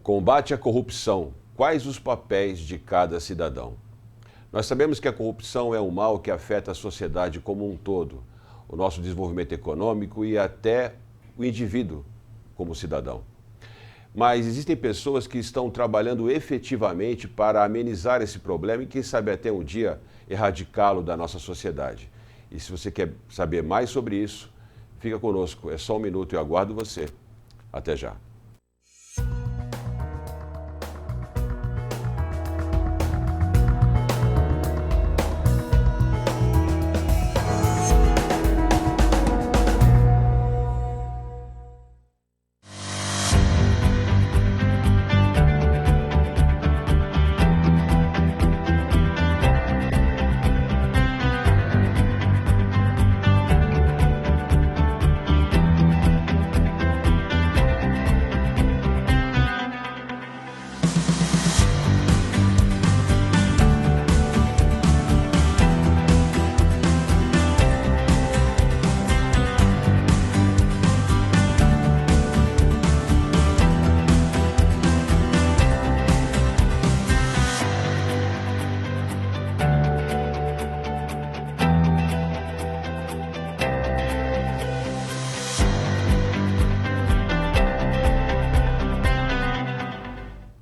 Combate à corrupção. Quais os papéis de cada cidadão? Nós sabemos que a corrupção é um mal que afeta a sociedade como um todo, o nosso desenvolvimento econômico e até o indivíduo como cidadão. Mas existem pessoas que estão trabalhando efetivamente para amenizar esse problema e, quem sabe, até um dia erradicá-lo da nossa sociedade. E se você quer saber mais sobre isso, fica conosco. É só um minuto e eu aguardo você. Até já.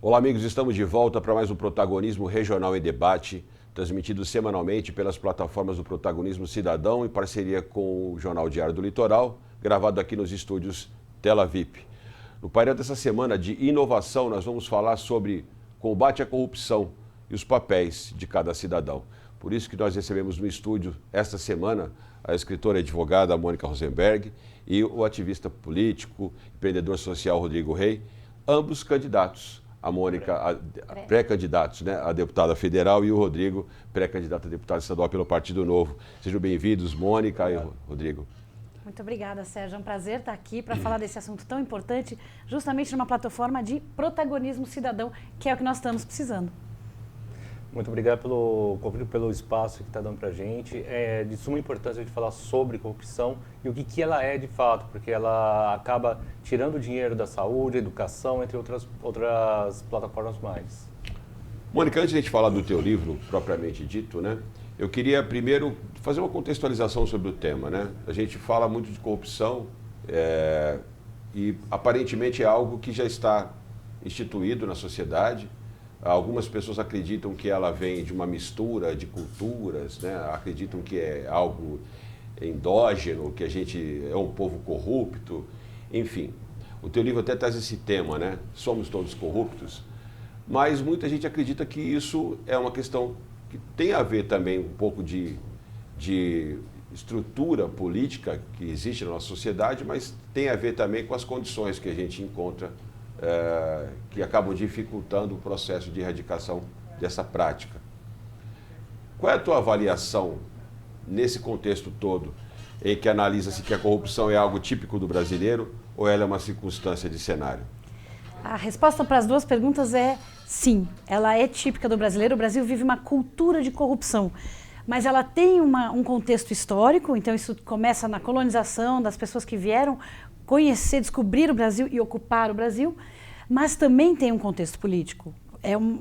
Olá, amigos, estamos de volta para mais um Protagonismo Regional em Debate, transmitido semanalmente pelas plataformas do Protagonismo Cidadão em parceria com o Jornal Diário do Litoral, gravado aqui nos estúdios Tela VIP. No painel dessa semana de inovação, nós vamos falar sobre combate à corrupção e os papéis de cada cidadão. Por isso que nós recebemos no estúdio, esta semana, a escritora e advogada Mônica Rosenberg e o ativista político, empreendedor social Rodrigo Rey, ambos candidatos. A Mônica, pré-candidatos, né, a deputada federal, e o Rodrigo, pré-candidato a deputado estadual pelo Partido Novo. Sejam bem-vindos, Mônica e Rodrigo. Muito obrigada, Sérgio. É um prazer estar aqui para falar desse assunto tão importante, justamente numa plataforma de protagonismo cidadão, que é o que nós estamos precisando. Muito obrigado pelo convite, pelo espaço que está dando para a gente. É de suma importância a gente falar sobre corrupção e o que ela é de fato, porque ela acaba tirando dinheiro da saúde, educação, entre outras plataformas mais. Mônica, antes de a gente falar do teu livro, propriamente dito, né, eu queria primeiro fazer uma contextualização sobre o tema, né? A gente fala muito de corrupção e aparentemente é algo que já está instituído na sociedade. Algumas pessoas acreditam que ela vem de uma mistura de culturas, né? Acreditam que é algo endógeno, que a gente é um povo corrupto, enfim. O teu livro até traz esse tema, né? Somos todos corruptos, mas muita gente acredita que isso é uma questão que tem a ver também um pouco de estrutura política que existe na nossa sociedade, mas tem a ver também com as condições que a gente encontra que acabam dificultando o processo de erradicação dessa prática. Qual é a tua avaliação nesse contexto todo, em que analisa-se que a corrupção é algo típico do brasileiro ou ela é uma circunstância de cenário? A resposta para as duas perguntas é sim, ela é típica do brasileiro. O Brasil vive uma cultura de corrupção, mas ela tem um contexto histórico, então isso começa na colonização, das pessoas que vieram conhecer, descobrir o Brasil e ocupar o Brasil, mas também tem um contexto político. É um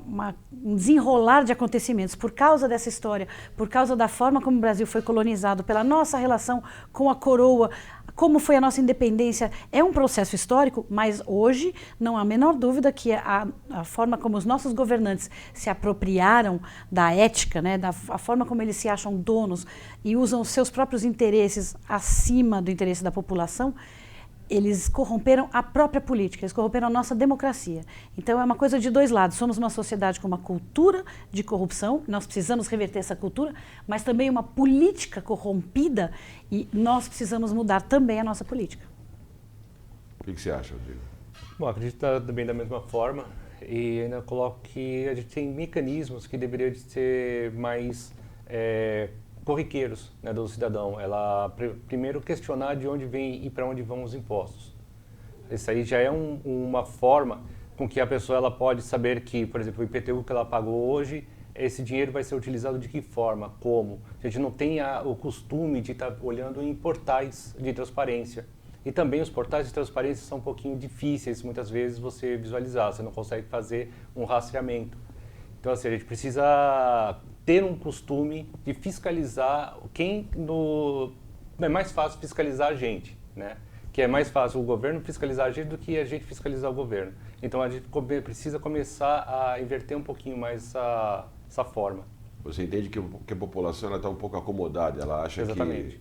desenrolar de acontecimentos por causa dessa história, por causa da forma como o Brasil foi colonizado, pela nossa relação com a coroa, como foi a nossa independência. É um processo histórico, mas hoje não há a menor dúvida que a forma como os nossos governantes se apropriaram da ética, né, a forma como eles se acham donos e usam os seus próprios interesses acima do interesse da população, eles corromperam a própria política, eles corromperam a nossa democracia. Então é uma coisa de dois lados. Somos uma sociedade com uma cultura de corrupção, nós precisamos reverter essa cultura, mas também uma política corrompida e nós precisamos mudar também a nossa política. O que você acha, Rodrigo? Bom, acredito também da mesma forma e ainda coloco que a gente tem mecanismos que deveriam ser mais corriqueiros, né, do cidadão. Ela primeiro questionar de onde vem e para onde vão os impostos. Isso aí já é uma forma com que a pessoa ela pode saber que, por exemplo, o IPTU que ela pagou hoje, esse dinheiro vai ser utilizado de que forma, como. A gente não tem o costume de estar olhando em portais de transparência. E também os portais de transparência são um pouquinho difíceis, muitas vezes, você visualizar, você não consegue fazer um rastreamento. Então, assim, a gente precisa ter um costume de fiscalizar é mais fácil fiscalizar a gente, né? Que é mais fácil o governo fiscalizar a gente do que a gente fiscalizar o governo. Então, a gente precisa começar a inverter um pouquinho mais essa forma. Você entende que a população está um pouco acomodada, ela acha Exatamente.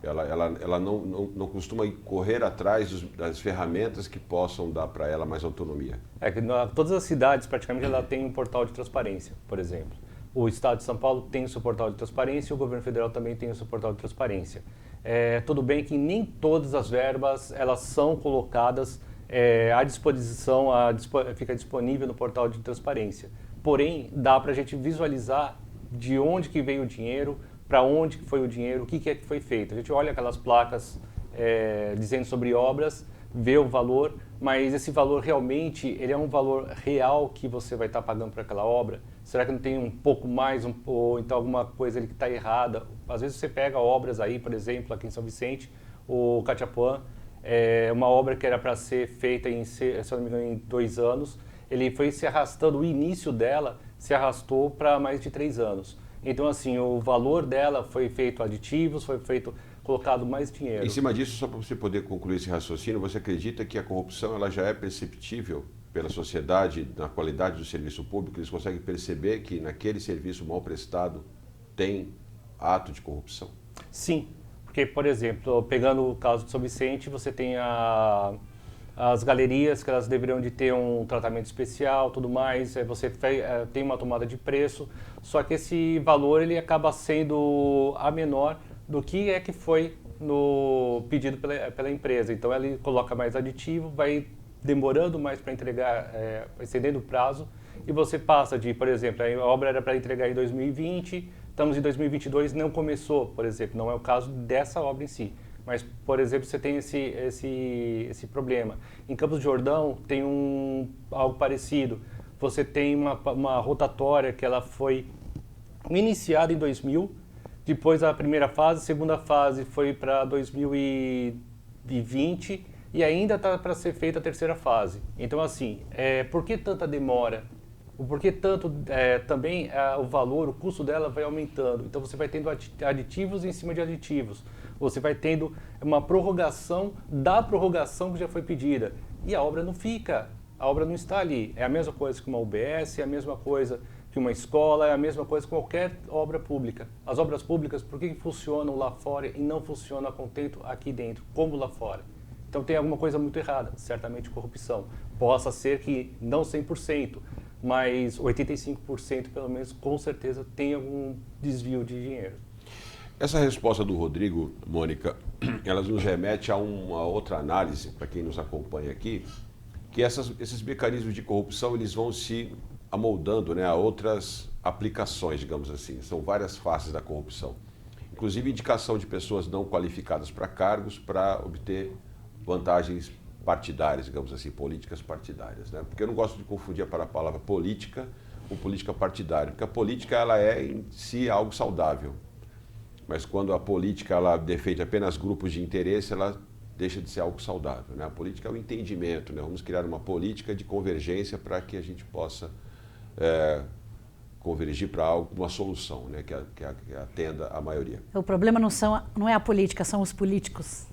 que ela não costuma correr atrás das ferramentas que possam dar para ela mais autonomia. É que todas as cidades, praticamente, ela tem um portal de transparência, por exemplo. O Estado de São Paulo tem o seu portal de transparência e o governo federal também tem o seu portal de transparência. Tudo bem que nem todas as verbas elas são colocadas à disposição, fica disponível no portal de transparência. Porém, dá para a gente visualizar de onde que veio o dinheiro, para onde que foi o dinheiro, o que é que foi feito. A gente olha aquelas placas dizendo sobre obras, vê o valor, mas esse valor realmente ele é um valor real que você vai estar pagando por aquela obra? Será que não tem um pouco mais, ou então alguma coisa ali que está errada? Às vezes você pega obras aí, por exemplo, aqui em São Vicente, o Cachapuã, uma obra que era para ser feita, se eu não me engano, em 2 anos, ele foi se arrastando, o início dela se arrastou para mais de 3 anos. Então, assim, o valor dela foi feito aditivos, colocado mais dinheiro. Em cima disso, só para você poder concluir esse raciocínio, você acredita que a corrupção ela já é perceptível pela sociedade na qualidade do serviço público? Eles conseguem perceber que naquele serviço mal prestado tem ato de corrupção? Sim, porque, por exemplo, pegando o caso de São Vicente, você tem as galerias que elas deveriam de ter um tratamento especial, tudo mais, você tem uma tomada de preço, só que esse valor ele acaba sendo a menor do que é que foi no pedido pela empresa. Então ele coloca mais aditivo, vai demorando mais para entregar, excedendo o prazo, e você passa de, por exemplo, a obra era para entregar em 2020, estamos em 2022, não começou, por exemplo, não é o caso dessa obra em si. Mas, por exemplo, você tem esse problema. Em Campos do Jordão tem algo parecido. Você tem uma rotatória que ela foi iniciada em 2000, depois a primeira fase, a segunda fase foi para 2020 e ainda está para ser feita a terceira fase. Então, assim, por que tanta demora? Por que tanto também o valor, o custo dela vai aumentando? Então, você vai tendo aditivos em cima de aditivos. Você vai tendo uma prorrogação da prorrogação que já foi pedida. E a obra não fica, a obra não está ali. É a mesma coisa que uma UBS, é a mesma coisa que uma escola, é a mesma coisa que qualquer obra pública. As obras públicas, por que funcionam lá fora e não funcionam a contento aqui dentro, como lá fora? Então tem alguma coisa muito errada, certamente corrupção. Possa ser que não 100%, mas 85% pelo menos, com certeza, tem algum desvio de dinheiro. Essa resposta do Rodrigo, Mônica, ela nos remete a uma outra análise, para quem nos acompanha aqui, que esses mecanismos de corrupção eles vão se amoldando, né, a outras aplicações, digamos assim. São várias faces da corrupção. Inclusive indicação de pessoas não qualificadas para cargos para obter vantagens partidárias, digamos assim, políticas partidárias, né? Porque eu não gosto de confundir a palavra política com política partidária, porque a política ela é em si algo saudável. Mas quando a política ela defende apenas grupos de interesse, ela deixa de ser algo saudável, né? A política é o entendimento, né? Vamos criar uma política de convergência para que a gente possa convergir para uma solução, né? que atenda a maioria. O problema não é a política, são os políticos.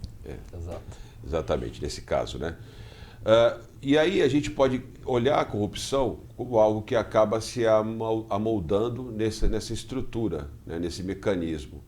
Exato. Exatamente, nesse caso, né? E aí a gente pode olhar a corrupção como algo que acaba se amoldando nessa estrutura, né? Nesse mecanismo.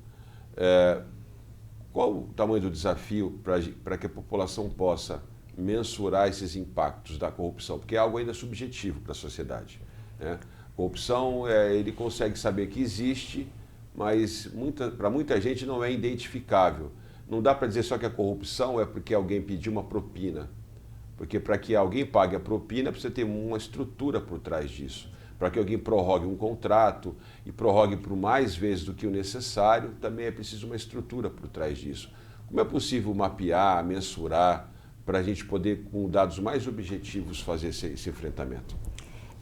Qual o tamanho do desafio para que a população possa mensurar esses impactos da corrupção? Porque é algo ainda subjetivo para a sociedade, né? Corrupção, ele consegue saber que existe, mas para muita gente não é identificável. Não dá para dizer só que a corrupção é porque alguém pediu uma propina. Porque para que alguém pague a propina, precisa ter uma estrutura por trás disso. Para que alguém prorrogue um contrato e prorrogue por mais vezes do que o necessário, também é preciso uma estrutura por trás disso. Como é possível mapear, mensurar, para a gente poder, com dados mais objetivos, fazer esse enfrentamento?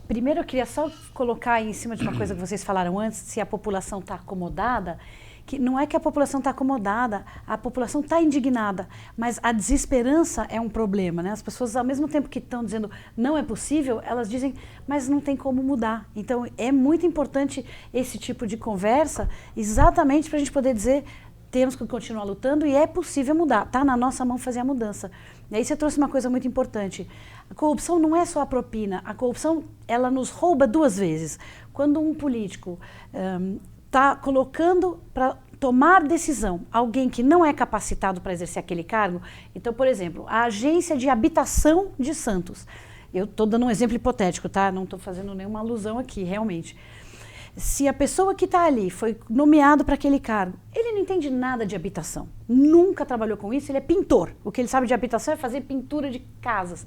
Primeiro, eu queria só colocar em cima de uma coisa que vocês falaram antes, se a população está acomodada, que não é que a população está acomodada, a população está indignada, mas a desesperança é um problema, né? As pessoas, ao mesmo tempo que estão dizendo não é possível, elas dizem, mas não tem como mudar. Então, é muito importante esse tipo de conversa, exatamente para a gente poder dizer, temos que continuar lutando e é possível mudar, está na nossa mão fazer a mudança. E aí você trouxe uma coisa muito importante. A corrupção não é só a propina, a corrupção ela nos rouba duas vezes. Quando um político está colocando para tomar decisão alguém que não é capacitado para exercer aquele cargo, então, por exemplo, a agência de habitação de Santos, eu estou dando um exemplo hipotético, tá? Não estou fazendo nenhuma alusão aqui, realmente. Se a pessoa que está ali foi nomeado para aquele cargo, ele não entende nada de habitação, nunca trabalhou com isso, ele é pintor. O que ele sabe de habitação é fazer pintura de casas.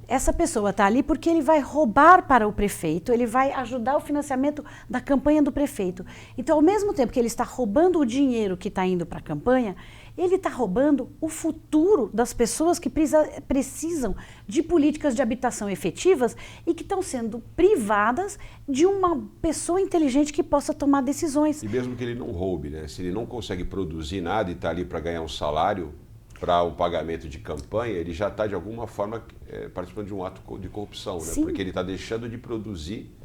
Essa pessoa está ali porque ele vai roubar para o prefeito, ele vai ajudar o financiamento da campanha do prefeito. Então, ao mesmo tempo que ele está roubando o dinheiro que está indo para a campanha, ele está roubando o futuro das pessoas que precisam de políticas de habitação efetivas e que estão sendo privadas de uma pessoa inteligente que possa tomar decisões. E mesmo que ele não roube, né? Se ele não consegue produzir nada e está ali para ganhar um salário para o pagamento de campanha, ele já está de alguma forma participando de um ato de corrupção, né? Porque ele está deixando de produzir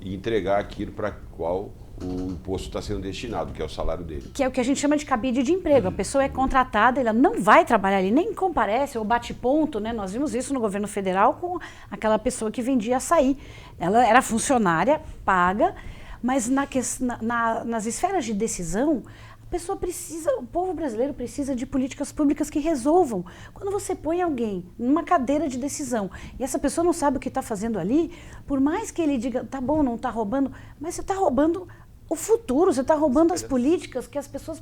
e entregar aquilo para qual o imposto está sendo destinado, que é o salário dele. Que é o que a gente chama de cabide de emprego. A pessoa é contratada, ela não vai trabalhar ali, nem comparece ou bate ponto, né? Nós vimos isso no governo federal com aquela pessoa que vendia açaí. Ela era funcionária, paga, mas nas esferas de decisão, a pessoa precisa, o povo brasileiro precisa de políticas públicas que resolvam. Quando você põe alguém numa cadeira de decisão e essa pessoa não sabe o que está fazendo ali, por mais que ele diga, tá bom, não está roubando, mas você está roubando o futuro, você está roubando as políticas que as pessoas...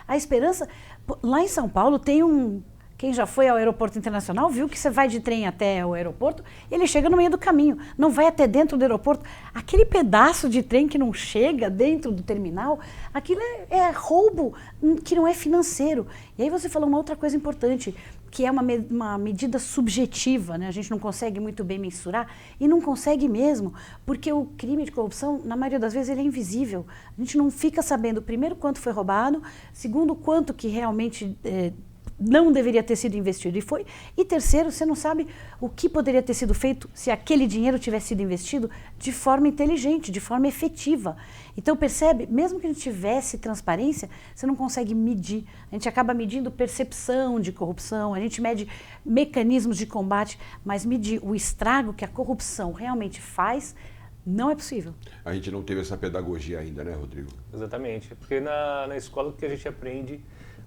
A esperança... Lá em São Paulo tem um... Quem já foi ao aeroporto internacional viu que você vai de trem até o aeroporto e ele chega no meio do caminho, não vai até dentro do aeroporto. Aquele pedaço de trem que não chega dentro do terminal, aquilo é roubo que não é financeiro. E aí você falou uma outra coisa importante, que é uma medida subjetiva, né? A gente não consegue muito bem mensurar e não consegue mesmo, porque o crime de corrupção, na maioria das vezes, ele é invisível. A gente não fica sabendo, primeiro, quanto foi roubado, segundo, quanto que realmente... não deveria ter sido investido e foi. E terceiro, você não sabe o que poderia ter sido feito se aquele dinheiro tivesse sido investido de forma inteligente, de forma efetiva. Então percebe, mesmo que a gente tivesse transparência, você não consegue medir. A gente acaba medindo percepção de corrupção, a gente mede mecanismos de combate, mas medir o estrago que a corrupção realmente faz não é possível. A gente não teve essa pedagogia ainda, né, Rodrigo? Exatamente, porque na escola o que a gente aprende...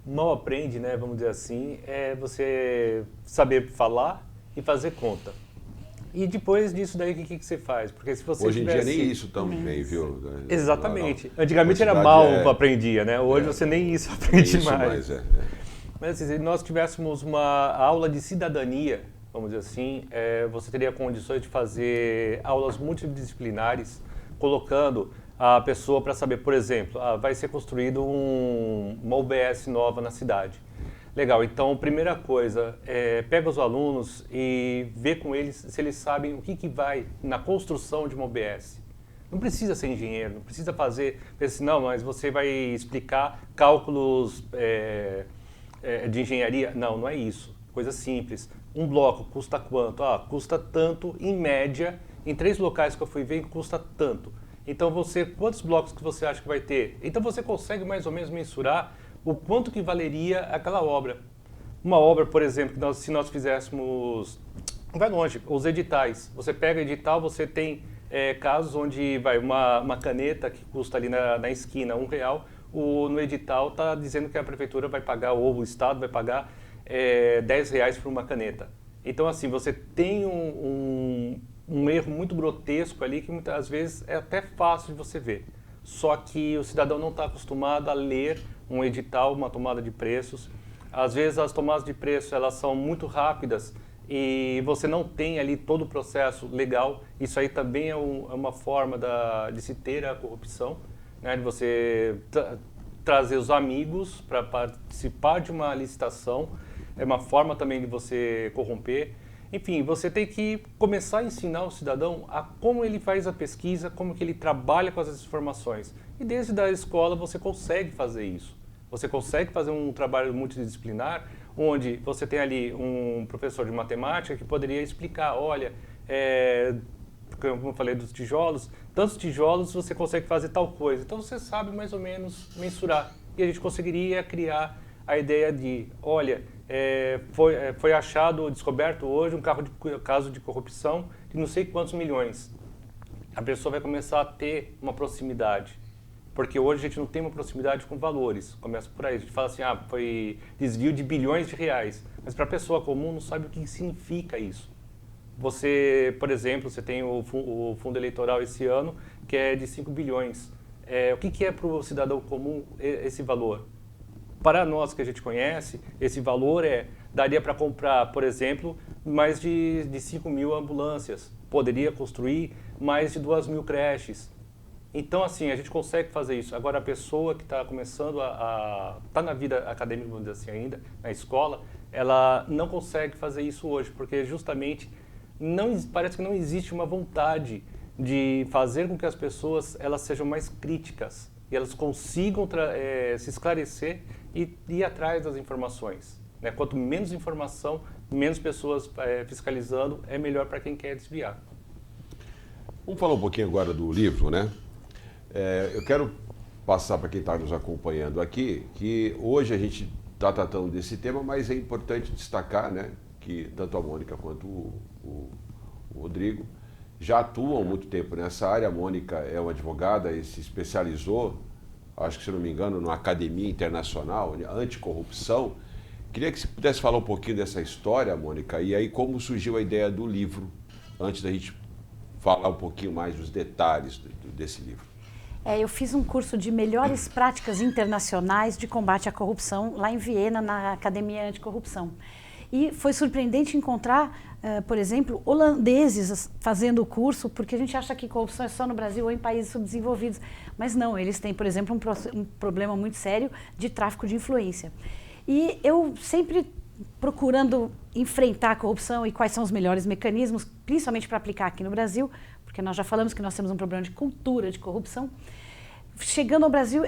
mal aprende, né, vamos dizer assim, é você saber falar e fazer conta. E depois disso daí, o que você faz? Porque se você hoje em dia nem isso também, viu? Exatamente. Antigamente era mal aprendia, né? Hoje você nem isso aprende mais. Mas assim, se nós tivéssemos uma aula de cidadania, vamos dizer assim, você teria condições de fazer aulas multidisciplinares, colocando a pessoa para saber, por exemplo, vai ser construído uma UBS nova na cidade. Legal, então, primeira coisa, pega os alunos e vê com eles se eles sabem o que vai na construção de uma UBS. Não precisa ser engenheiro, não precisa fazer, assim, não, mas você vai explicar cálculos de engenharia. Não, não é isso. Coisa simples. Um bloco custa quanto? Custa tanto, em média, em 3 locais que eu fui ver, custa tanto. Então, quantos blocos que você acha que vai ter? Então, você consegue mais ou menos mensurar o quanto que valeria aquela obra. Uma obra, por exemplo, se nós fizéssemos... Vai longe, os editais. Você pega edital, você tem casos onde vai uma caneta que custa ali na esquina R$1. No edital está dizendo que a prefeitura vai pagar, ou o Estado vai pagar R$10 por uma caneta. Então, assim, você tem um erro muito grotesco ali que muitas vezes é até fácil de você ver. Só que o cidadão não está acostumado a ler um edital, uma tomada de preços. Às vezes as tomadas de preço elas são muito rápidas e você não tem ali todo o processo legal. Isso aí também é uma forma de se ter a corrupção, né? De você trazer os amigos para participar de uma licitação. É uma forma também de você corromper. Enfim, você tem que começar a ensinar o cidadão a como ele faz a pesquisa, como que ele trabalha com as informações. E desde a escola você consegue fazer isso. Você consegue fazer um trabalho multidisciplinar, onde você tem ali um professor de matemática que poderia explicar, olha, como eu falei dos tijolos, tantos tijolos você consegue fazer tal coisa. Então você sabe mais ou menos mensurar. E a gente conseguiria criar a ideia de, olha, foi achado, descoberto hoje um caso de corrupção de não sei quantos milhões. A pessoa vai começar a ter uma proximidade. Porque hoje a gente não tem uma proximidade com valores. Começa por aí, a gente fala assim, foi desvio de bilhões de reais. Mas para a pessoa comum não sabe o que significa isso. Você, por exemplo, você tem o fundo eleitoral esse ano, que é de 5 bilhões. O que é para o cidadão comum esse valor? Para nós que a gente conhece, esse valor daria para comprar, por exemplo, mais de 5 mil ambulâncias. Poderia construir mais de 2 mil creches. Então, assim, a gente consegue fazer isso. Agora, a pessoa que está começando está na vida acadêmica, vamos dizer assim, ainda, na escola, ela não consegue fazer isso hoje, porque justamente parece que não existe uma vontade de fazer com que as pessoas elas sejam mais críticas e elas consigam se esclarecer e ir atrás das informações. Né? Quanto menos informação, menos pessoas fiscalizando, é melhor para quem quer desviar. Vamos falar um pouquinho agora do livro, né? Eu quero passar para quem está nos acompanhando aqui que hoje a gente está tratando desse tema, mas é importante destacar, né, que tanto a Mônica quanto o Rodrigo já atuam há muito tempo nessa área. A Mônica é uma advogada e se especializou, acho que se não me engano, numa academia internacional anticorrupção. Queria que você pudesse falar um pouquinho dessa história, Mônica, e aí como surgiu a ideia do livro, antes da gente falar um pouquinho mais dos detalhes desse livro. Eu fiz um curso de melhores práticas internacionais de combate à corrupção lá em Viena, na Academia Anticorrupção. E foi surpreendente encontrar, por exemplo, holandeses fazendo o curso, porque a gente acha que corrupção é só no Brasil ou em países subdesenvolvidos. Mas não, eles têm, por exemplo, um problema muito sério de tráfico de influência. E eu sempre procurando enfrentar a corrupção e quais são os melhores mecanismos, principalmente para aplicar aqui no Brasil, porque nós já falamos que nós temos um problema de cultura de corrupção. Chegando ao Brasil,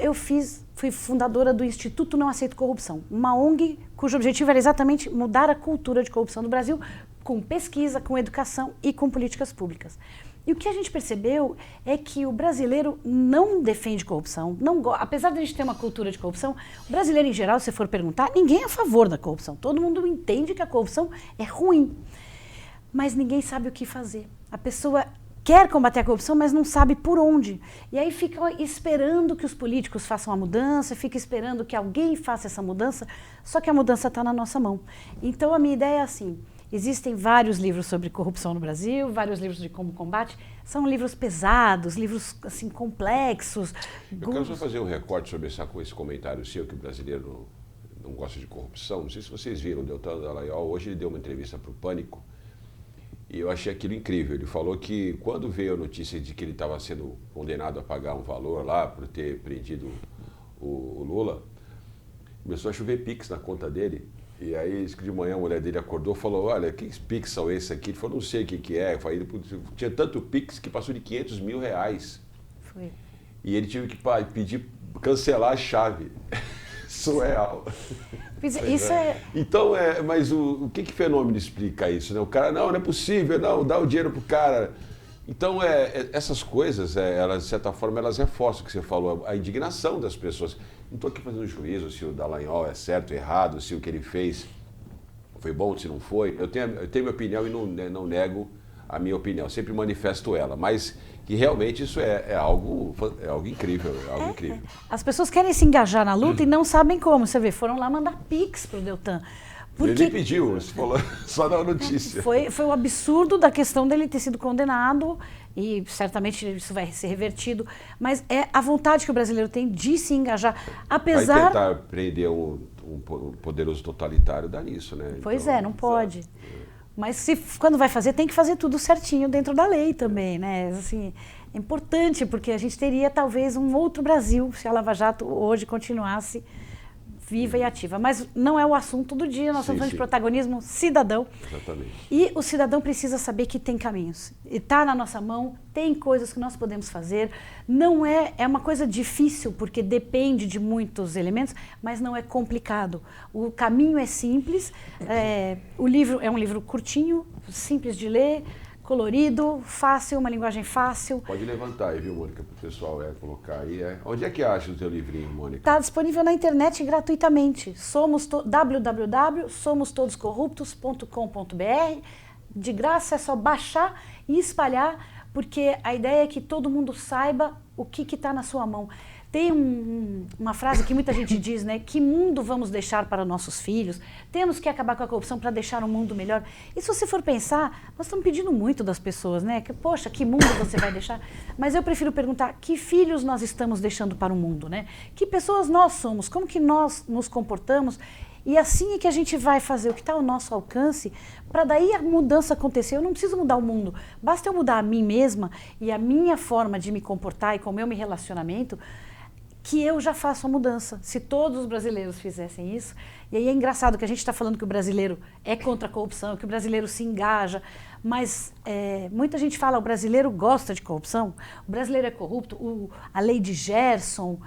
fui fundadora do Instituto Não Aceito Corrupção, uma ONG cujo objetivo era exatamente mudar a cultura de corrupção do Brasil com pesquisa, com educação e com políticas públicas. E o que a gente percebeu é que o brasileiro não defende corrupção, apesar de a gente ter uma cultura de corrupção, o brasileiro em geral, se for perguntar, ninguém é a favor da corrupção. Todo mundo entende que a corrupção é ruim, mas ninguém sabe o que fazer. A pessoa quer combater a corrupção, mas não sabe por onde. E aí fica esperando que os políticos façam a mudança, fica esperando que alguém faça essa mudança, só que a mudança está na nossa mão. Então a minha ideia é assim, existem vários livros sobre corrupção no Brasil, vários livros de como combate, são livros pesados, livros assim complexos. Eu quero só fazer um recorte sobre esse comentário seu, que o brasileiro não gosta de corrupção. Não sei se vocês viram, o Deltan Dallagnol, hoje ele deu uma entrevista para o Pânico, e eu achei aquilo incrível. Ele falou que quando veio a notícia de que ele estava sendo condenado a pagar um valor lá por ter prendido o Lula, começou a chover Pix na conta dele. E aí, de manhã, a mulher dele acordou e falou, olha, que Pix são esses aqui? Ele falou, não sei o que é. Eu falei, tinha tanto Pix que passou de 500 mil reais. Foi. E ele tive que pedir, cancelar a chave. Surreal. Isso é... Então, mas o que fenômeno explica isso? Né? O cara, não é possível, não, dá o dinheiro pro cara. Então, essas coisas, elas, de certa forma, elas reforçam o que você falou, a indignação das pessoas. Não estou aqui fazendo juízo se o Dallagnol é certo ou errado, se o que ele fez foi bom, se não foi. Eu tenho minha opinião e não nego a minha opinião, sempre manifesto ela, mas que realmente isso é algo incrível, incrível. As pessoas querem se engajar na luta e não sabem como. Você vê, foram lá mandar Pix pro Deltan. Ele nem pediu, só dá a notícia. Foi o absurdo da questão dele ter sido condenado e certamente isso vai ser revertido, mas é a vontade que o brasileiro tem de se engajar, apesar... Vai tentar prender um poderoso totalitário, dá nisso, né? Pois então, não pode. Mas quando vai fazer, tem que fazer tudo certinho dentro da lei também, né? Assim, é importante, porque a gente teria talvez um outro Brasil se a Lava Jato hoje continuasse viva e ativa. Mas não é o assunto do dia, nós estamos falando de protagonismo cidadão. Exatamente. E o cidadão precisa saber que tem caminhos. Está na nossa mão, tem coisas que nós podemos fazer. Não é uma coisa difícil, porque depende de muitos elementos, mas não é complicado. O caminho é simples. O livro é um livro curtinho, simples de ler, colorido, fácil, uma linguagem fácil. Pode levantar aí, viu, Mônica, para o pessoal colocar aí. Onde é que acha o teu livrinho, Mônica? Está disponível na internet gratuitamente. www.somostodoscorruptos.com.br. De graça, é só baixar e espalhar, porque a ideia é que todo mundo saiba o que está na sua mão. Tem uma frase que muita gente diz, né? Que mundo vamos deixar para nossos filhos? Temos que acabar com a corrupção para deixar um mundo melhor. E se você for pensar, nós estamos pedindo muito das pessoas, né? Que, poxa, que mundo você vai deixar? Mas eu prefiro perguntar, que filhos nós estamos deixando para o mundo, né? Que pessoas nós somos? Como que nós nos comportamos? E assim é que a gente vai fazer o que está ao nosso alcance para daí a mudança acontecer. Eu não preciso mudar o mundo, basta eu mudar a mim mesma e a minha forma de me comportar e como eu me relacionamento, que eu já faço a mudança. Se todos os brasileiros fizessem isso, e aí é engraçado que a gente está falando que o brasileiro é contra a corrupção, que o brasileiro se engaja, mas muita gente fala, o brasileiro gosta de corrupção, o brasileiro é corrupto, a lei de Gerson.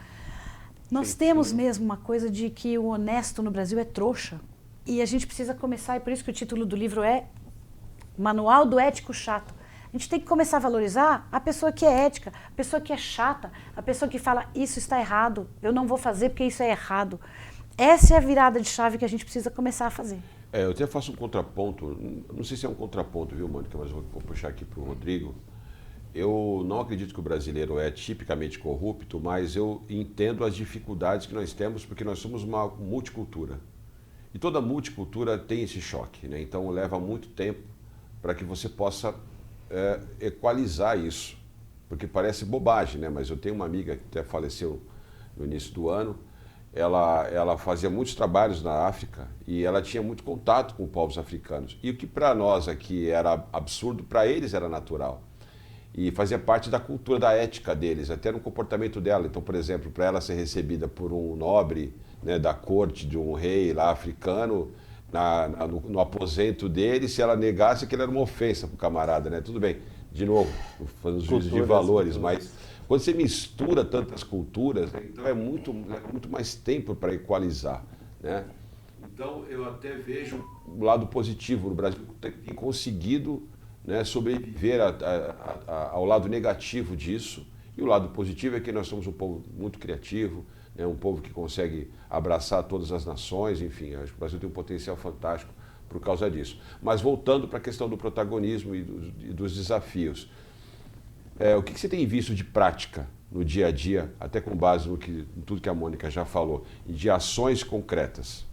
Nós temos mesmo uma coisa de que o honesto no Brasil é trouxa. E a gente precisa começar, e por isso que o título do livro é Manual do Ético Chato. A gente tem que começar a valorizar a pessoa que é ética, a pessoa que é chata, a pessoa que fala, isso está errado, eu não vou fazer porque isso é errado. Essa é a virada de chave que a gente precisa começar a fazer. Eu até faço um contraponto, não sei se é um contraponto, viu, Mônica, mas vou puxar aqui para o Rodrigo. Eu não acredito que o brasileiro é tipicamente corrupto, mas eu entendo as dificuldades que nós temos porque nós somos uma multicultura. E toda multicultura tem esse choque, né? Então leva muito tempo para que você possa equalizar isso. Porque parece bobagem, né? Mas eu tenho uma amiga que até faleceu no início do ano. Ela fazia muitos trabalhos na África e ela tinha muito contato com povos africanos. E o que para nós aqui era absurdo, para eles era natural. E fazia parte da cultura, da ética deles, até no comportamento dela. Então, por exemplo, para ela ser recebida por um nobre, né, da corte de um rei lá africano, no aposento dele, se ela negasse, aquilo era uma ofensa para o camarada, né? Tudo bem, de novo, fazendo juízo de valores, mas quando você mistura tantas culturas, né, então leva muito mais tempo para equalizar, né? Então, eu até vejo o lado positivo no Brasil, ter conseguido, né, sobreviver ao lado negativo disso, e o lado positivo é que nós somos um povo muito criativo, né, um povo que consegue abraçar todas as nações, enfim, acho que o Brasil tem um potencial fantástico por causa disso. Mas voltando para a questão do protagonismo e dos desafios, o que você tem visto de prática no dia a dia, até com base em tudo que a Mônica já falou, e de ações concretas?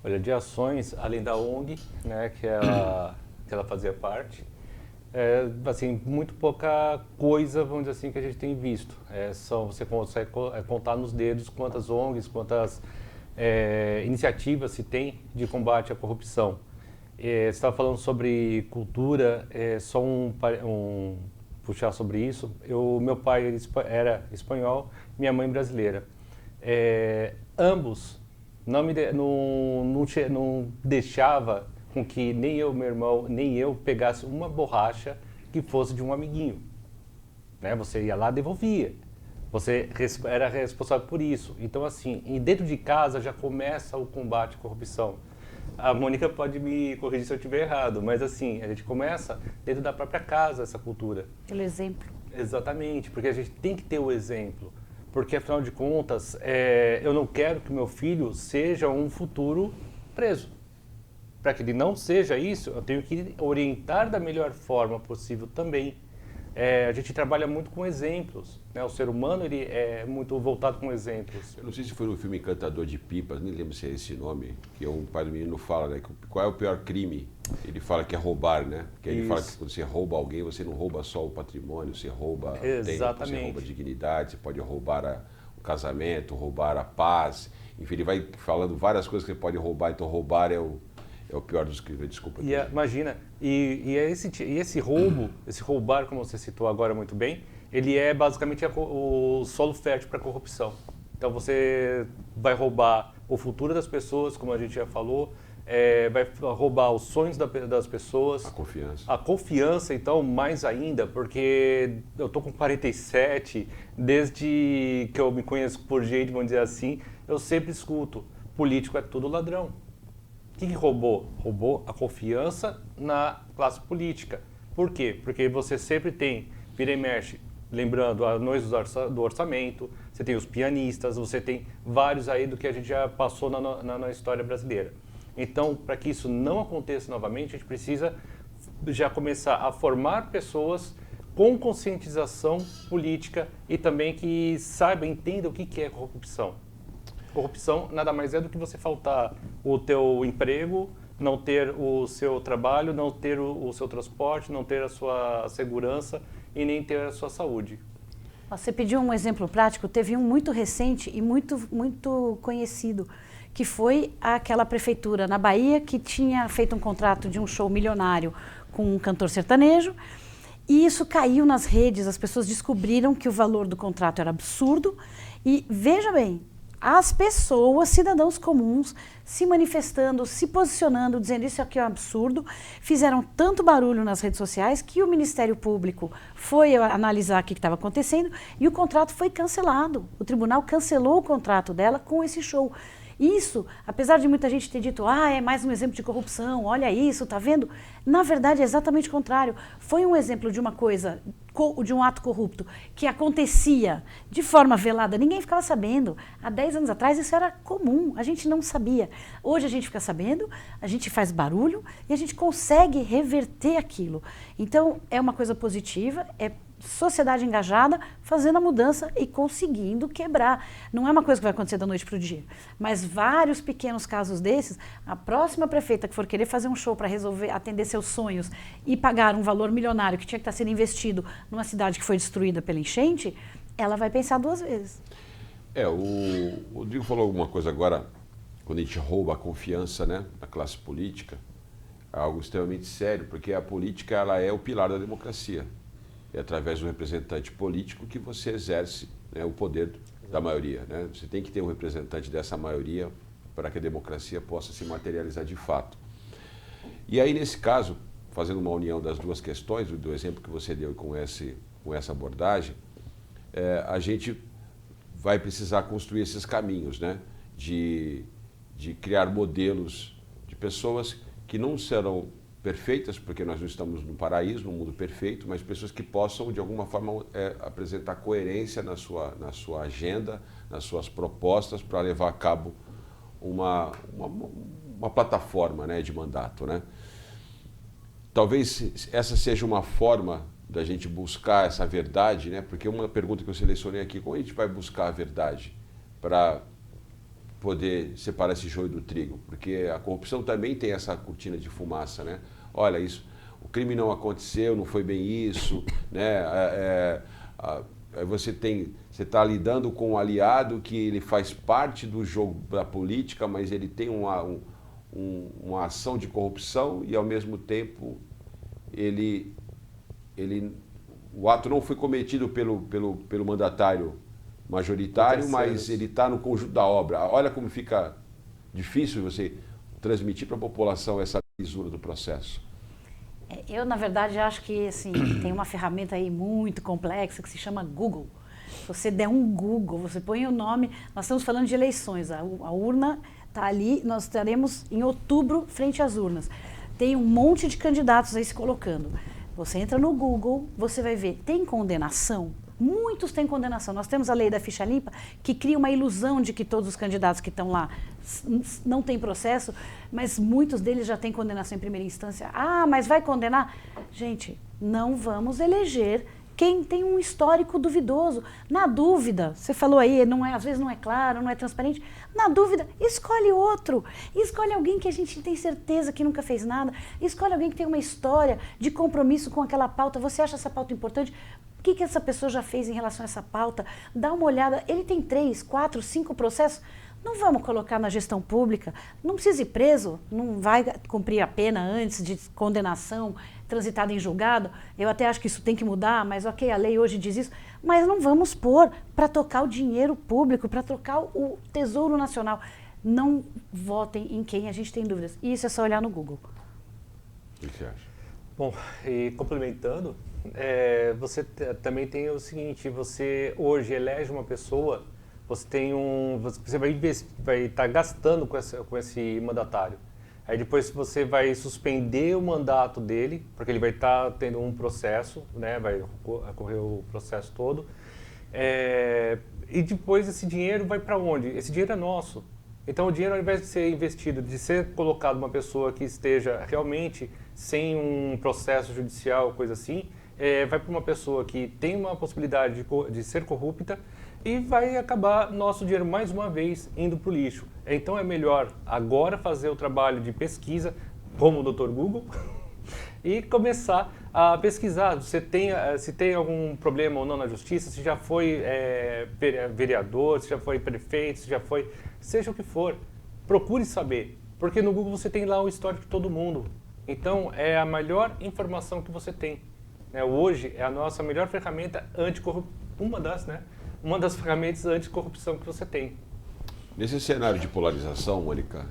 Olha, de ações, além da ONG, né, que ela fazia parte, assim, muito pouca coisa, vamos dizer assim, que a gente tem visto. Você consegue contar nos dedos quantas ONGs, quantas iniciativas se tem de combate à corrupção. Você estava falando sobre cultura, só puxar sobre isso. Meu pai era espanhol, minha mãe brasileira. Ambos não deixava com que nem eu, meu irmão, nem eu pegasse uma borracha que fosse de um amiguinho. Né? Você ia lá e devolvia. Você era responsável por isso. Então, assim, dentro de casa já começa o combate à corrupção. A Mônica pode me corrigir se eu estiver errado, mas assim, a gente começa dentro da própria casa essa cultura. Pelo exemplo. Exatamente, porque a gente tem que ter o exemplo. Porque, afinal de contas, eu não quero que meu filho seja um futuro preso. Para que ele não seja isso, eu tenho que orientar da melhor forma possível também. A gente trabalha muito com exemplos, né? O ser humano ele é muito voltado com exemplos. Eu não sei se foi no filme Encantador de Pipas, nem lembro se é esse nome, que o pai do menino fala, né? Qual é o pior crime? Ele fala que é roubar, né? Porque ele fala que quando você rouba alguém, você não rouba só o patrimônio, você rouba tempo, você rouba dignidade, você pode roubar o casamento, roubar a paz. Enfim, ele vai falando várias coisas que ele pode roubar, então roubar é o pior dos crimes, desculpa. Imagina, esse roubo, esse roubar, como você citou agora muito bem, ele é basicamente o solo fértil para a corrupção. Então você vai roubar o futuro das pessoas, como a gente já falou, vai roubar os sonhos das pessoas. A confiança. A confiança, então, mais ainda, porque eu tô com 47, desde que eu me conheço por gente, vamos dizer assim, eu sempre escuto, político é tudo ladrão. O que roubou? Roubou a confiança na classe política. Por quê? Porque você sempre tem, vira e mexe, lembrando anões do orçamento, você tem os pianistas, você tem vários aí do que a gente já passou na história brasileira. Então, para que isso não aconteça novamente, a gente precisa já começar a formar pessoas com conscientização política e também que saibam, entendam o que é corrupção. Corrupção nada mais é do que você faltar o teu emprego, não ter o seu trabalho, não ter o seu transporte, não ter a sua segurança e nem ter a sua saúde. Você pediu um exemplo prático, teve um muito recente e muito conhecido, que foi aquela prefeitura na Bahia que tinha feito um contrato de um show milionário com um cantor sertanejo, e isso caiu nas redes, as pessoas descobriram que o valor do contrato era absurdo, e veja bem, as pessoas, cidadãos comuns, se manifestando, se posicionando, dizendo isso aqui é um absurdo, fizeram tanto barulho nas redes sociais que o Ministério Público foi analisar o que estava acontecendo e o contrato foi cancelado. O tribunal cancelou o contrato dela com esse show. Isso, apesar de muita gente ter dito, é mais um exemplo de corrupção, olha isso, tá vendo? Na verdade é exatamente o contrário. Foi um exemplo de uma coisa, de um ato corrupto, que acontecia de forma velada, ninguém ficava sabendo. Há 10 anos atrás isso era comum, a gente não sabia. Hoje a gente fica sabendo, a gente faz barulho e a gente consegue reverter aquilo. Então é uma coisa positiva, é sociedade engajada, fazendo a mudança e conseguindo quebrar. Não é uma coisa que vai acontecer da noite para o dia, mas vários pequenos casos desses, a próxima prefeita que for querer fazer um show para resolver, atender seus sonhos e pagar um valor milionário que tinha que estar sendo investido numa cidade que foi destruída pela enchente, ela vai pensar 2 vezes. O Rodrigo falou alguma coisa agora, quando a gente rouba a confiança, né, da classe política, é algo extremamente sério, porque a política ela é o pilar da democracia. É através do representante político que você exerce, né, o poder da maioria. Né? Você tem que ter um representante dessa maioria para que a democracia possa se materializar de fato. E aí, nesse caso, fazendo uma união das duas questões, do exemplo que você deu com essa abordagem, a gente vai precisar construir esses caminhos, né, de criar modelos de pessoas que não serão perfeitas, porque nós não estamos no paraíso, no mundo perfeito, mas pessoas que possam, de alguma forma, apresentar coerência na sua agenda, nas suas propostas, para levar a cabo uma plataforma, né, de mandato. Né? Talvez essa seja uma forma da gente buscar essa verdade, né? Porque uma pergunta que eu selecionei aqui, como a gente vai buscar a verdade para poder separar esse joio do trigo, porque a corrupção também tem essa cortina de fumaça, né? Olha isso, o crime não aconteceu, não foi bem isso, né? Você está lidando com um aliado que ele faz parte do jogo da política, mas ele tem uma ação de corrupção e ao mesmo tempo o ato não foi cometido pelo mandatário majoritário, mas ele está no conjunto da obra. Olha como fica difícil você transmitir para a população essa lisura do processo. Eu, na verdade, acho que assim, tem uma ferramenta aí muito complexa que se chama Google. Se você der um Google, você põe o nome, nós estamos falando de eleições, a urna está ali, nós estaremos em outubro frente às urnas. Tem um monte de candidatos aí se colocando. Você entra no Google, você vai ver, tem condenação? Muitos têm condenação. Nós temos a lei da ficha limpa, que cria uma ilusão de que todos os candidatos que estão lá não têm processo, mas muitos deles já têm condenação em primeira instância. Mas vai condenar? Gente, não vamos eleger quem tem um histórico duvidoso. Na dúvida, você falou aí, às vezes não é claro, não é transparente. Na dúvida, escolhe outro. Escolhe alguém que a gente tem certeza que nunca fez nada. Escolhe alguém que tem uma história de compromisso com aquela pauta. Você acha essa pauta importante? O que essa pessoa já fez em relação a essa pauta? Dá uma olhada. Ele tem 3, 4, 5 processos. Não vamos colocar na gestão pública. Não precisa ir preso. Não vai cumprir a pena antes de condenação transitada em julgado. Eu até acho que isso tem que mudar, mas ok, a lei hoje diz isso. Mas não vamos pôr para tocar o dinheiro público, para tocar o Tesouro Nacional. não votem em quem a gente tem dúvidas. E isso é só olhar no Google. O que você acha? Bom, e complementando, você também tem o seguinte, você hoje elege uma pessoa, você vai estar gastando com esse mandatário. Aí depois você vai suspender o mandato dele, porque ele vai estar tendo um processo, né, vai ocorrer o processo todo. E depois esse dinheiro vai para onde? Esse dinheiro é nosso. Então o dinheiro, ao invés de ser investido, de ser colocado uma pessoa que esteja realmente sem um processo judicial, coisa assim, vai para uma pessoa que tem uma possibilidade de ser corrupta e vai acabar nosso dinheiro mais uma vez indo para o lixo. Então é melhor agora fazer o trabalho de pesquisa, como o Dr. Google, e começar a pesquisar se tem algum problema ou não na justiça, se já foi vereador, se já foi prefeito, se já foi... Seja o que for, procure saber, porque no Google você tem lá o histórico de todo mundo. Então é a melhor informação que você tem. Hoje é a nossa melhor ferramenta anticorrupção, uma das ferramentas anticorrupção que você tem. Nesse cenário de polarização, Mônica,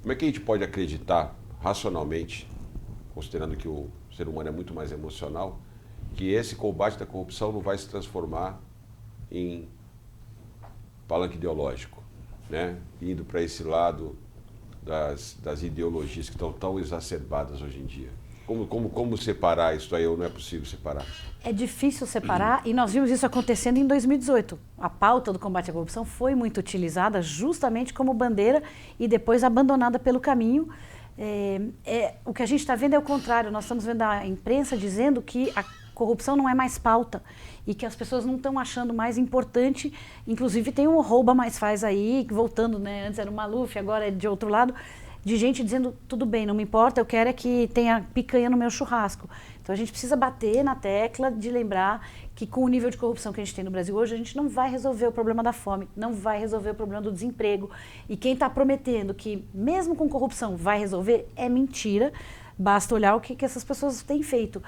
como é que a gente pode acreditar racionalmente, considerando que o ser humano é muito mais emocional, que esse combate da corrupção não vai se transformar em palanque ideológico, né? Indo para esse lado das ideologias que estão tão exacerbadas hoje em dia? Como separar isso aí, ou não é possível separar? É difícil separar e nós vimos isso acontecendo em 2018. A pauta do combate à corrupção foi muito utilizada justamente como bandeira e depois abandonada pelo caminho. O que a gente está vendo é o contrário. Nós estamos vendo a imprensa dizendo que a corrupção não é mais pauta e que as pessoas não estão achando mais importante. Inclusive tem um rouba mais faz aí, voltando, né? Antes era o Maluf, agora é de outro lado, de gente dizendo, tudo bem, não me importa, eu quero é que tenha picanha no meu churrasco. Então a gente precisa bater na tecla de lembrar que com o nível de corrupção que a gente tem no Brasil hoje, a gente não vai resolver o problema da fome, não vai resolver o problema do desemprego. E quem está prometendo que mesmo com corrupção vai resolver, é mentira. Basta olhar o que essas pessoas têm feito.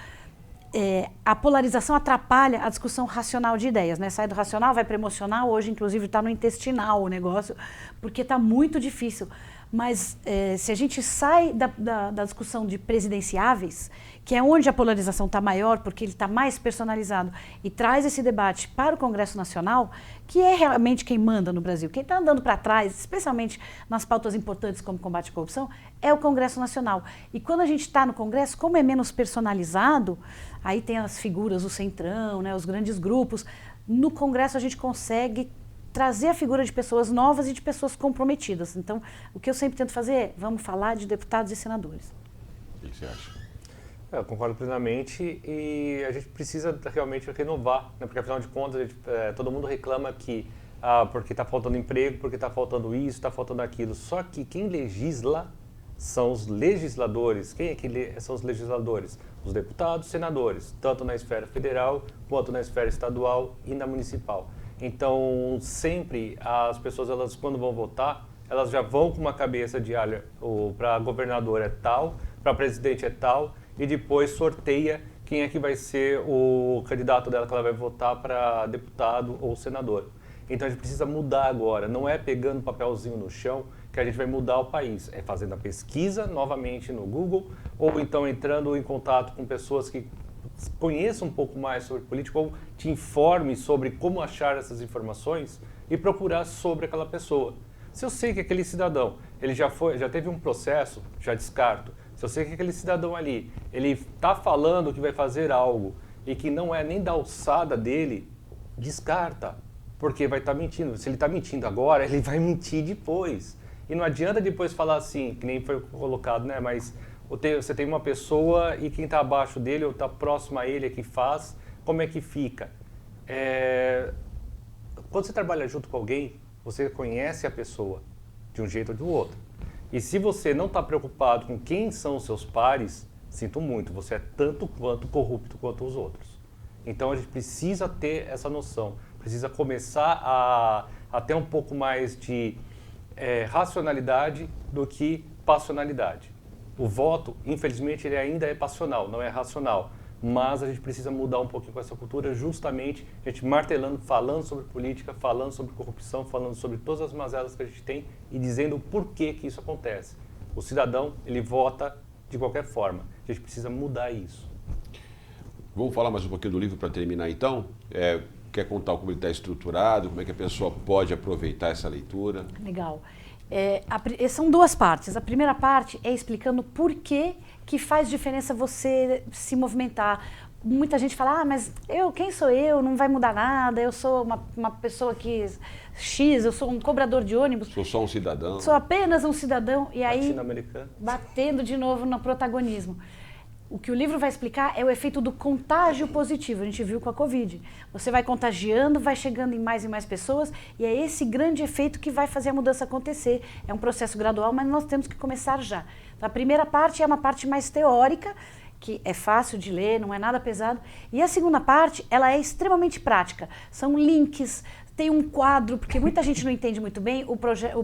A polarização atrapalha a discussão racional de ideias, né? Sai do racional, vai para o emocional, hoje inclusive está no intestinal o negócio, porque está muito difícil. Mas se a gente sai da discussão de presidenciáveis, que é onde a polarização está maior, porque ele está mais personalizado, e traz esse debate para o Congresso Nacional, que é realmente quem manda no Brasil, quem está andando para trás, especialmente nas pautas importantes como combate à corrupção, é o Congresso Nacional. E quando a gente está no Congresso, como é menos personalizado, aí tem as figuras, o centrão, né, os grandes grupos, no Congresso a gente consegue trazer a figura de pessoas novas e de pessoas comprometidas. Então, o que eu sempre tento fazer é, vamos falar de deputados e senadores. O que você acha? Eu concordo plenamente e a gente precisa realmente renovar, né? Porque afinal de contas todo mundo reclama que porque está faltando emprego, porque está faltando isso, está faltando aquilo. Só que quem legisla são os legisladores. Quem é que são os legisladores? Os deputados, senadores, tanto na esfera federal quanto na esfera estadual e na municipal. Então, sempre as pessoas, elas, quando vão votar, elas já vão com uma cabeça de, olha, para governador é tal, para presidente é tal, e depois sorteia quem é que vai ser o candidato dela que ela vai votar para deputado ou senador. Então, a gente precisa mudar agora. Não é pegando papelzinho no chão que a gente vai mudar o país. É fazendo a pesquisa novamente no Google, ou então entrando em contato com pessoas que conheça um pouco mais sobre política ou te informe sobre como achar essas informações e procurar sobre aquela pessoa. Se eu sei que aquele cidadão, ele já teve um processo, já descarto. Se eu sei que aquele cidadão ali, ele está falando que vai fazer algo e que não é nem da alçada dele, descarta, porque vai estar mentindo. Se ele está mentindo agora, ele vai mentir depois. E não adianta depois falar assim, que nem foi colocado, né, mas você tem uma pessoa e quem está abaixo dele ou está próximo a ele é que faz, como é que fica? Quando você trabalha junto com alguém, você conhece a pessoa de um jeito ou de outro. E se você não está preocupado com quem são os seus pares, sinto muito, você é tanto quanto corrupto quanto os outros. Então a gente precisa ter essa noção, precisa começar a ter um pouco mais de racionalidade do que passionalidade. O voto, infelizmente, ele ainda é passional, não é racional. mas a gente precisa mudar um pouquinho com essa cultura, justamente a gente martelando, falando sobre política, falando sobre corrupção, falando sobre todas as mazelas que a gente tem e dizendo o porquê que isso acontece. O cidadão, ele vota de qualquer forma. A gente precisa mudar isso. Vamos falar mais um pouquinho do livro para terminar, então? Quer contar como ele está estruturado, como é que a pessoa pode aproveitar essa leitura? Legal. São duas partes. A primeira parte é explicando por que faz diferença você se movimentar. Muita gente fala, mas quem sou eu? Não vai mudar nada, eu sou uma pessoa que X, eu sou um cobrador de ônibus. Sou só um cidadão. Sou apenas um cidadão. E aí, latino-americano, batendo de novo no protagonismo. O que o livro vai explicar é o efeito do contágio positivo. A gente viu com a Covid. Você vai contagiando, vai chegando em mais e mais pessoas, e é esse grande efeito que vai fazer a mudança acontecer. É um processo gradual, mas nós temos que começar já. Então, a primeira parte é uma parte mais teórica, que é fácil de ler, não é nada pesado. E a segunda parte, ela é extremamente prática. São links, tem um quadro, porque muita gente não entende muito bem o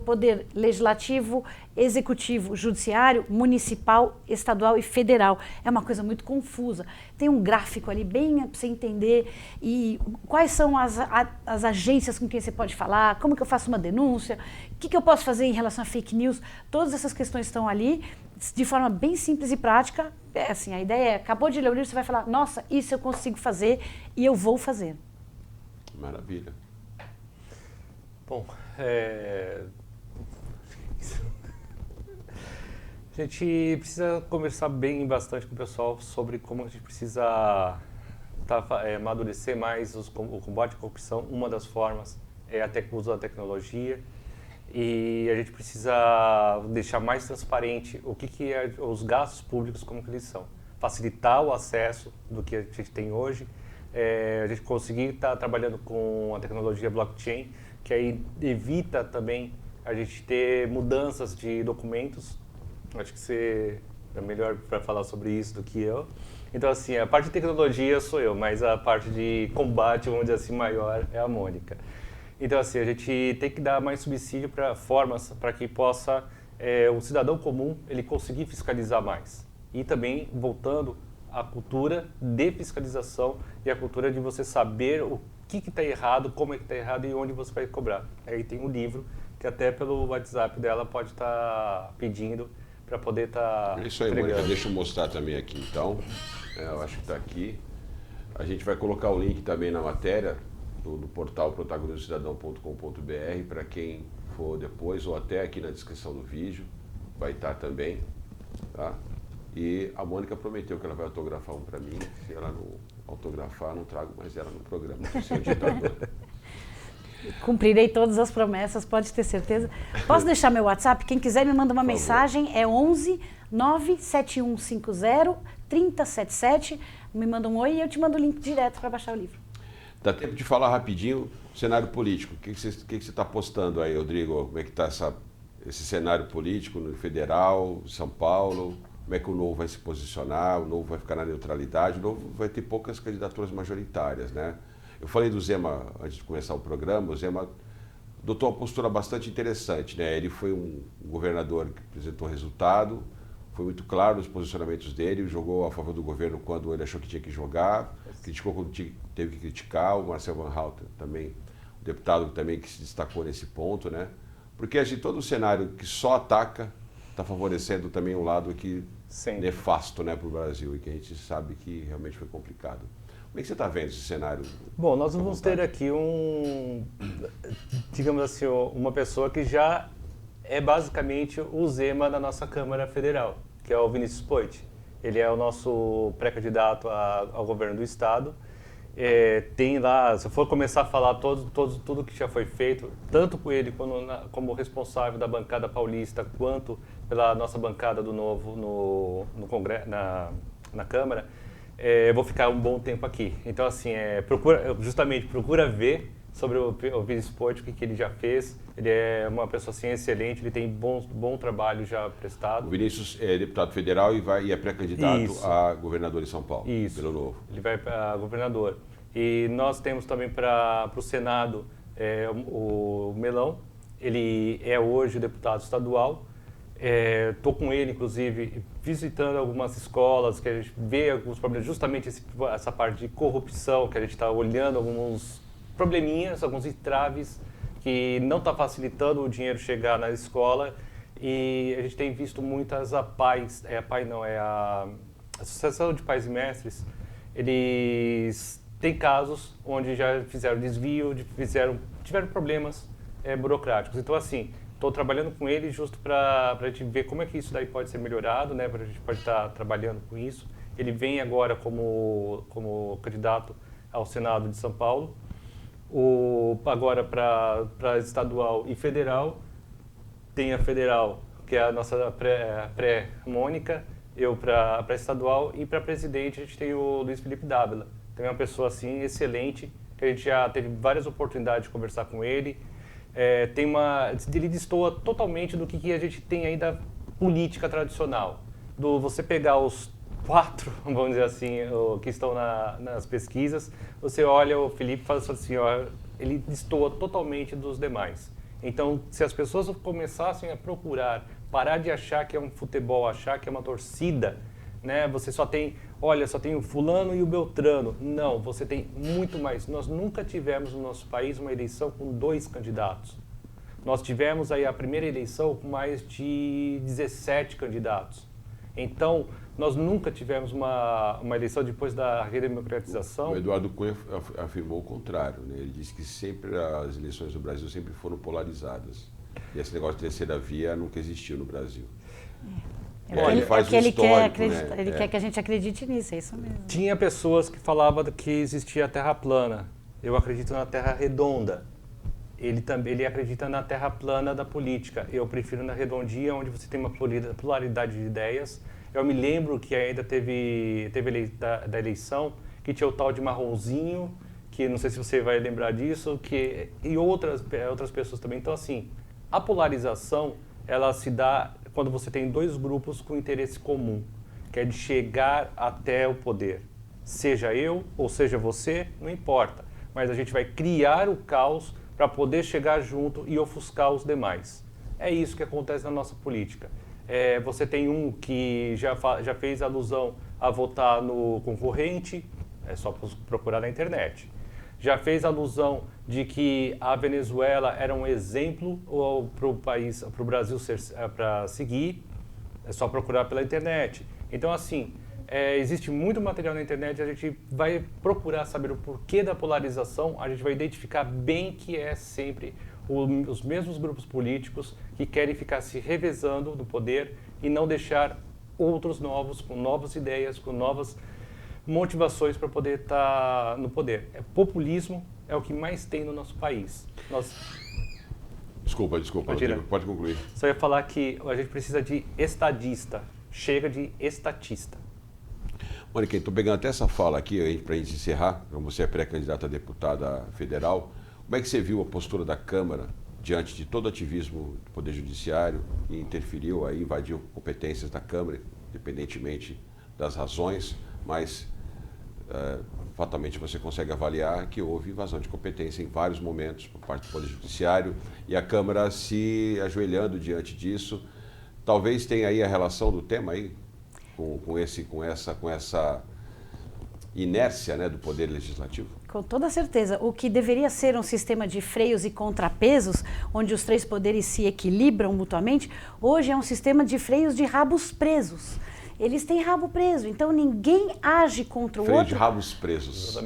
poder legislativo, executivo, judiciário, municipal, estadual e federal. É uma coisa muito confusa. Tem um gráfico ali bem para você entender e quais são as agências com quem você pode falar, como que eu faço uma denúncia, o que eu posso fazer em relação a fake news. Todas essas questões estão ali de forma bem simples e prática. Assim, a ideia é, acabou de ler o livro, você vai falar, nossa, isso eu consigo fazer e eu vou fazer. Maravilha. Bom, a gente precisa conversar bastante com o pessoal sobre como a gente precisa amadurecer mais o combate à corrupção. Uma das formas é o uso da tecnologia e a gente precisa deixar mais transparente o que é os gastos públicos, como que eles são. Facilitar o acesso do que a gente tem hoje, a gente conseguir estar trabalhando com a tecnologia blockchain, que aí evita também a gente ter mudanças de documentos. Acho que você é melhor para falar sobre isso do que eu. Então, assim, a parte de tecnologia sou eu, mas a parte de combate, vamos dizer assim, maior é a Mônica. Então, assim, a gente tem que dar mais subsídio para formas para que possa o cidadão comum ele conseguir fiscalizar mais. E também, voltando à cultura de fiscalização e a cultura de você saber o que está errado, como é que está errado e onde você vai cobrar. Aí tem um livro que até pelo WhatsApp dela pode estar pedindo para poder estar Isso aí, Mônica, deixa eu mostrar também aqui então. Eu acho que está aqui. A gente vai colocar o link também na matéria do portal protagonismocidadão.com.br para quem for depois ou até aqui na descrição do vídeo. Vai estar também. Tá? E a Mônica prometeu que ela vai autografar um para mim. Se ela não autografar, não trago mais ela no programa. Cumprirei todas as promessas, pode ter certeza. Posso deixar meu WhatsApp? Quem quiser me manda uma mensagem, é 11 97150 3077. Me manda um oi e eu te mando o link direto para baixar o livro. Dá tempo de falar rapidinho cenário político. O que você está postando aí, Rodrigo? Como é que está esse cenário político no federal, São Paulo? Como é que o Novo vai se posicionar? O Novo vai ficar na neutralidade? O Novo vai ter poucas candidaturas majoritárias, né? Eu falei do Zema antes de começar o programa. O Zema adotou uma postura bastante interessante, né? Ele foi um governador que apresentou resultado, foi muito claro nos posicionamentos dele, jogou a favor do governo quando ele achou que tinha que jogar, criticou quando teve que criticar. O Marcel Van Houten também, um deputado também que se destacou nesse ponto, né? Porque assim, todo o cenário que só ataca está favorecendo também um lado que nefasto, né, para o Brasil e que a gente sabe que realmente foi complicado. Como é que você está vendo esse cenário? Bom, nós vamos ter aqui digamos assim, uma pessoa que já é basicamente o Zema da nossa Câmara Federal, que é o Vinícius Poit. Ele é o nosso pré-candidato ao governo do Estado. Tem lá, se eu for começar a falar tudo que já foi feito, tanto com ele como responsável da bancada paulista, quanto pela nossa bancada do Novo no Congresso, na Câmara, eu vou ficar um bom tempo aqui. Então, assim, procura ver sobre o Vinícius Poit, o que ele já fez. Ele é uma pessoa assim, excelente, ele tem bom trabalho já prestado. O Vinícius é deputado federal e é pré-candidato a governador em São Paulo, pelo Novo. Ele vai para governador. E nós temos também para o Senado o Melão. Ele é hoje o deputado estadual. Estou com ele, inclusive, visitando algumas escolas, que a gente vê alguns problemas, justamente essa parte de corrupção, que a gente está olhando alguns probleminhas, alguns entraves que não está facilitando o dinheiro chegar na escola, e a gente tem visto muitas a Associação de Pais e Mestres, eles têm casos onde já fizeram desvio, tiveram problemas burocráticos. Então, assim, estou trabalhando com eles justo para a gente ver como é que isso daí pode ser melhorado, né? A gente pode estar trabalhando com isso. Ele vem agora como candidato ao Senado de São Paulo. Agora para estadual e federal, tem a federal, que é a nossa pré-Mônica, eu para estadual, e para presidente a gente tem o Luiz Felipe Dávila. Tem uma pessoa assim excelente, que a gente já teve várias oportunidades de conversar com ele. Ele destoa totalmente do que a gente tem aí da política tradicional. Você pegar os 4, vamos dizer assim, que estão nas pesquisas, você olha o Felipe e fala assim, ó, ele destoa totalmente dos demais. Então, se as pessoas começassem a procurar, parar de achar que é um futebol, achar que é uma torcida, né? Você só tem o fulano e o beltrano. Não, você tem muito mais. Nós nunca tivemos no nosso país uma eleição com 2 candidatos. Nós tivemos aí a primeira eleição com mais de 17 candidatos. Então, nós nunca tivemos uma eleição depois da redemocratização. O Eduardo Cunha afirmou o contrário, né? Ele disse que sempre as eleições do Brasil sempre foram polarizadas. E esse negócio de terceira via nunca existiu no Brasil. Ele quer que a gente acredite nisso, é isso mesmo. Tinha pessoas que falavam que existia a Terra plana. Eu acredito na Terra redonda. Ele acredita na Terra plana da política. Eu prefiro na redondinha, onde você tem uma pluralidade de ideias. Eu me lembro que ainda teve da eleição, que tinha o tal de Marronzinho, que não sei se você vai lembrar disso, e outras pessoas também. Então, assim, a polarização, ela se dá quando você tem 2 grupos com interesse comum, que é de chegar até o poder. Seja eu ou seja você, não importa. Mas a gente vai criar o caos para poder chegar junto e ofuscar os demais. É isso que acontece na nossa política. Você tem um que já fez alusão a votar no concorrente, é só procurar na internet. Já fez alusão de que a Venezuela era um exemplo para o Brasil para seguir, é só procurar pela internet. Então, assim, existe muito material na internet, a gente vai procurar saber o porquê da polarização, a gente vai identificar bem que é sempre os mesmos grupos políticos que querem ficar se revezando no poder e não deixar outros novos, com novas ideias, com novas motivações para poder estar no poder. Populismo é o que mais tem no nosso país. Desculpa, Rodrigo, pode concluir. Só ia falar que a gente precisa de estadista, chega de estatista. Mônica, estou pegando até essa fala aqui, para a gente encerrar, como você é pré-candidata a deputada federal, como é que você viu a postura da Câmara diante de todo o ativismo do Poder Judiciário e interferiu, aí, invadiu competências da Câmara, independentemente das razões, mas fatalmente você consegue avaliar que houve invasão de competência em vários momentos por parte do Poder Judiciário e a Câmara se ajoelhando diante disso. Talvez tenha aí a relação do tema aí com essa inércia, né, do Poder Legislativo? Com toda certeza. O que deveria ser um sistema de freios e contrapesos, onde os 3 poderes se equilibram mutuamente, hoje é um sistema de freios de rabos presos. Eles têm rabo preso, então ninguém age contra o Freio outro. de rabos presos.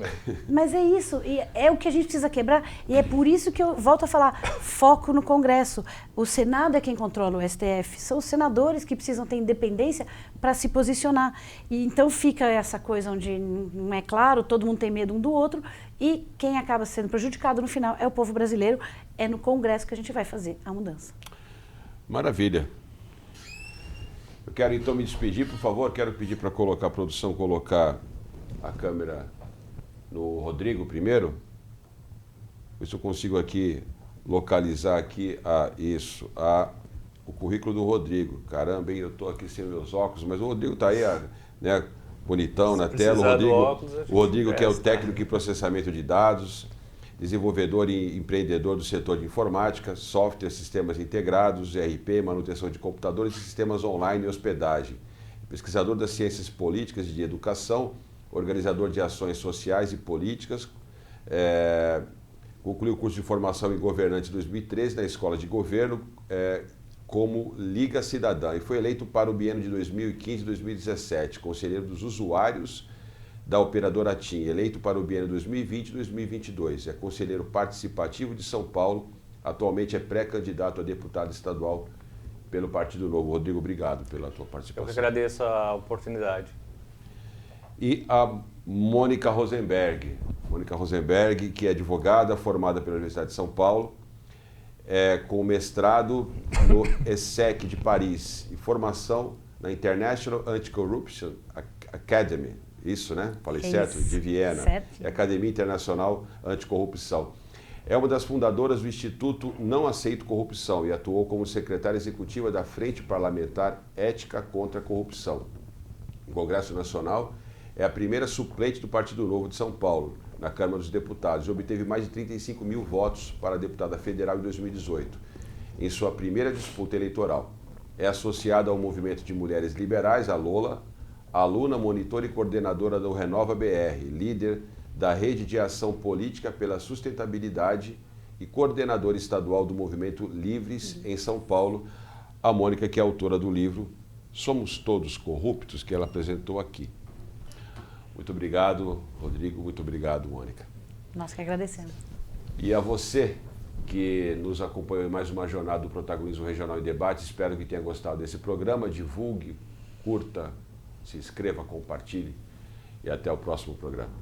Mas é isso, e é o que a gente precisa quebrar, e é por isso que eu volto a falar, foco no Congresso. O Senado é quem controla o STF, são os senadores que precisam ter independência para se posicionar. E então fica essa coisa onde não é claro, todo mundo tem medo um do outro, e quem acaba sendo prejudicado no final é o povo brasileiro, é no Congresso que a gente vai fazer a mudança. Maravilha. Eu quero então me despedir, por favor, quero pedir para a produção colocar a câmera no Rodrigo primeiro. Ver se eu consigo aqui localizar aqui o currículo do Rodrigo. Caramba, hein, eu estou aqui sem meus óculos, mas o Rodrigo está aí, né, bonitão na tela. O Rodrigo que é o técnico em processamento de dados, desenvolvedor e empreendedor do setor de informática, software, sistemas integrados, ERP, manutenção de computadores e sistemas online e hospedagem. pesquisador das ciências políticas e de educação, organizador de ações sociais e políticas, concluiu o curso de formação em governante em 2013 na Escola de Governo como Liga Cidadã e foi eleito para o biênio de 2015 e 2017, conselheiro dos usuários da operadora TIM, eleito para o biênio 2020 e 2022. É conselheiro participativo de São Paulo, atualmente é pré-candidato a deputado estadual pelo Partido Novo. Rodrigo, obrigado pela tua participação. Eu que agradeço a oportunidade. E a Mônica Rosenberg. Mônica Rosenberg, que é advogada, formada pela Universidade de São Paulo, com mestrado no ESSEC de Paris e formação na International Anti-Corruption Academy. Isso, né? Falei certo? Isso. De Viena. Certo. Academia Internacional Anticorrupção. É uma das fundadoras do Instituto Não Aceito Corrupção e atuou como secretária executiva da Frente Parlamentar Ética contra a Corrupção. No Congresso Nacional, é a primeira suplente do Partido Novo de São Paulo, na Câmara dos Deputados, e obteve mais de 35 mil votos para deputada federal em 2018, em sua primeira disputa eleitoral. É associada ao Movimento de Mulheres Liberais, a Lola, aluna, monitora e coordenadora do Renova BR, líder da Rede de Ação Política pela Sustentabilidade e coordenadora estadual do Movimento Livres em São Paulo. A Mônica, que é autora do livro Somos Todos Corruptos, que ela apresentou aqui. Muito obrigado, Rodrigo. Muito obrigado, Mônica. Nós que agradecemos. E a você que nos acompanhou em mais uma jornada do Protagonismo Regional em Debate, espero que tenha gostado desse programa. Divulgue, curta, se inscreva, compartilhe e até o próximo programa.